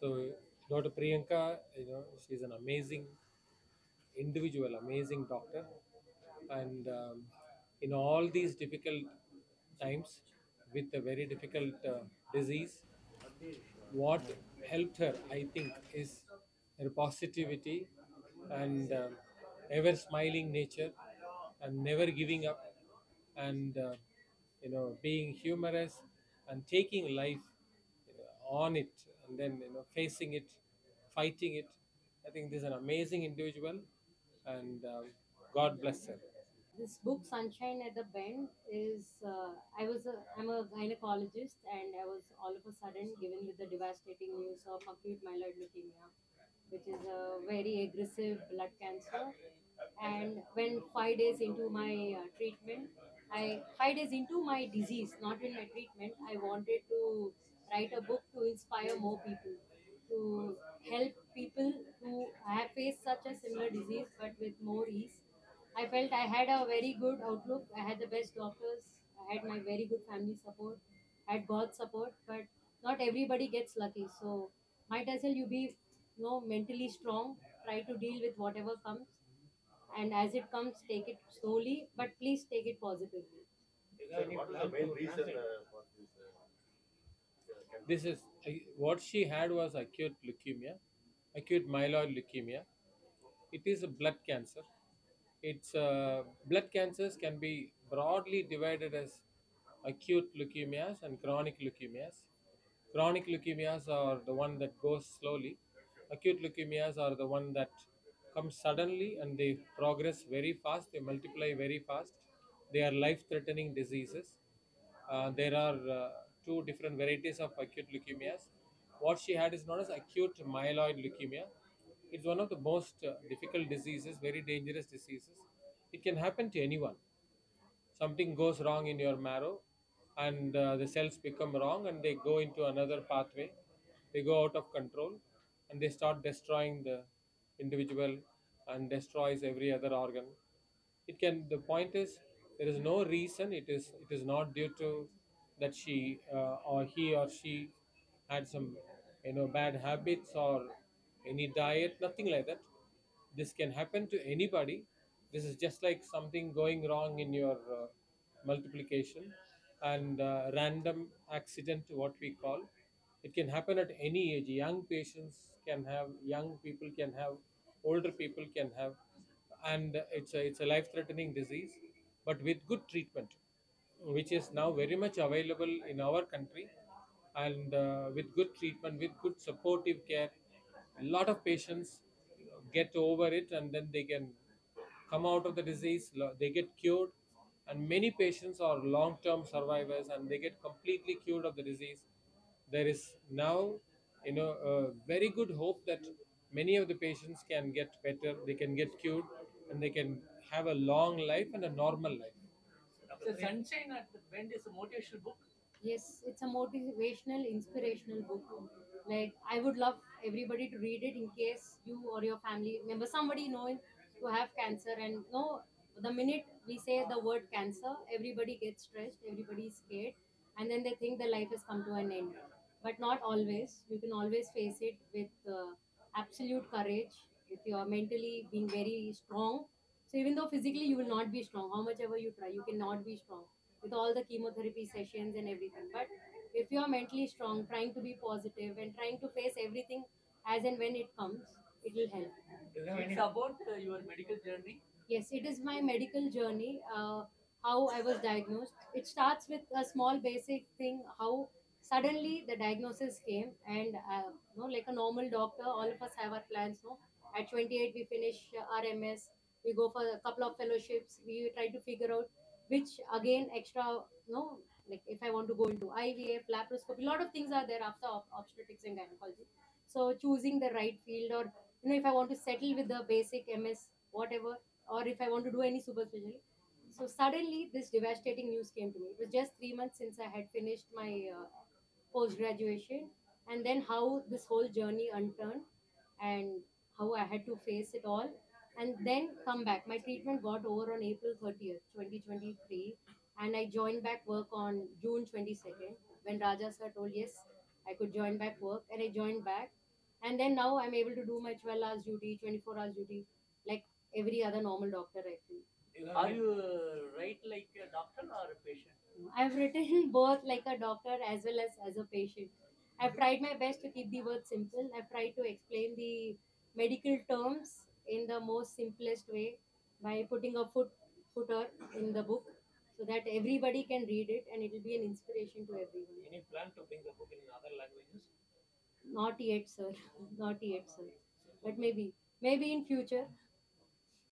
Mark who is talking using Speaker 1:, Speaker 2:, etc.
Speaker 1: So Dr. Priyanka, she's an amazing individual, amazing doctor, and in all these difficult times with a very difficult disease, what helped her, I think, is her positivity and ever smiling nature and never giving up and being humorous and taking life on it and then facing it, fighting it. I think this is an amazing individual, and God bless her.
Speaker 2: This book Sunshine at the Bend is I'm a gynecologist, and I was all of a sudden given with the devastating news of acute myeloid leukemia, which is a very aggressive blood cancer. And when 5 days into my treatment, I 5 days into my disease, not in my treatment, I wanted to write a book to inspire more people, to help people who have faced such a similar disease but with more ease. I felt I had a very good outlook. I had the best doctors. I had my very good family support. I had God's support, but not everybody gets lucky. So might as well you be, mentally strong. Try to deal with whatever comes, and as it comes, take it slowly, but please take it positively.
Speaker 3: Sir, what is the main reason for this
Speaker 1: This
Speaker 3: cancer?
Speaker 1: is what she had was acute leukemia, acute myeloid leukemia. It is a blood cancer. It's blood cancers can be broadly divided as acute leukemias and chronic leukemias. Chronic leukemias are the one that goes slowly. Acute leukemias are the one that comes suddenly and they progress very fast. They multiply very fast. They are life-threatening diseases. There are two different varieties of acute leukemias. What she had is known as acute myeloid leukemia. It's one of the most difficult diseases, very dangerous diseases. It can happen to anyone. Something goes wrong in your marrow, and the cells become wrong and they go into another pathway. They go out of control and they start destroying the individual and destroys every other organ. It can, the point is, there is no reason. It is not due to that she or he or she had some bad habits or any diet, nothing like that. This can happen to anybody. This is just like something going wrong in your multiplication and random accident, what we call. It can happen at any age. Young patients can have, young people can have, older people can have, and it's a life threatening disease, but with good treatment, which is now very much available in our country, and with good treatment, with good supportive care, a lot of patients get over it and then they can come out of the disease. They get cured, and many patients are long term survivors and they get completely cured of the disease. There is now a very good hope that many of the patients can get better, they can get cured, and they can have a long life and a normal life.
Speaker 3: So Sunshine at the Bend is a motivational book.
Speaker 2: Yes, it's a motivational, inspirational book. Like, I would love everybody to read it in case you or your family member, somebody knowing to have cancer. And no, the minute we say the word cancer, everybody gets stressed, everybody is scared, and then they think their life has come to an end. But not always. You can always face it with absolute courage, with your mentally being very strong. So even though physically you will not be strong, how much ever you try, you cannot be strong with all the chemotherapy sessions and everything. But if you are mentally strong, trying to be positive and trying to face everything as and when it comes, it will help.
Speaker 3: It's about your medical journey.
Speaker 2: Yes, it is my medical journey. How I was diagnosed. It starts with a small basic thing. How suddenly the diagnosis came, and like a normal doctor, all of us have our plans. No, at 28 we finish our MS. We go for a couple of fellowships. We try to figure out which again extra. No, like if I want to go into IVF, laparoscopy, a lot of things are there after obstetrics and gynecology. So choosing the right field, or if I want to settle with the basic MS, whatever, or if I want to do any super specialty. So suddenly this devastating news came to me. It was just 3 months since I had finished my post graduation, and then how this whole journey unturned, and how I had to face it all, and then come back. My treatment got over on April 30th, 2023, and I joined back work on June 22nd when Raja sir told yes, I could join back work, and I joined back. And then now I'm able to do my 12 hours duty, 24 hours duty, like every other normal doctor, I feel.
Speaker 3: Are you right like a doctor or a patient?
Speaker 2: I've written both like a doctor as well as a patient. I've tried my best to keep the words simple. I've tried to explain the medical terms in the most simplest way by putting a footer in the book so that everybody can read it and it will be an inspiration to everyone.
Speaker 3: Any plan to bring the book in other languages?
Speaker 2: Not yet, sir. Not yet, sir. But maybe in future.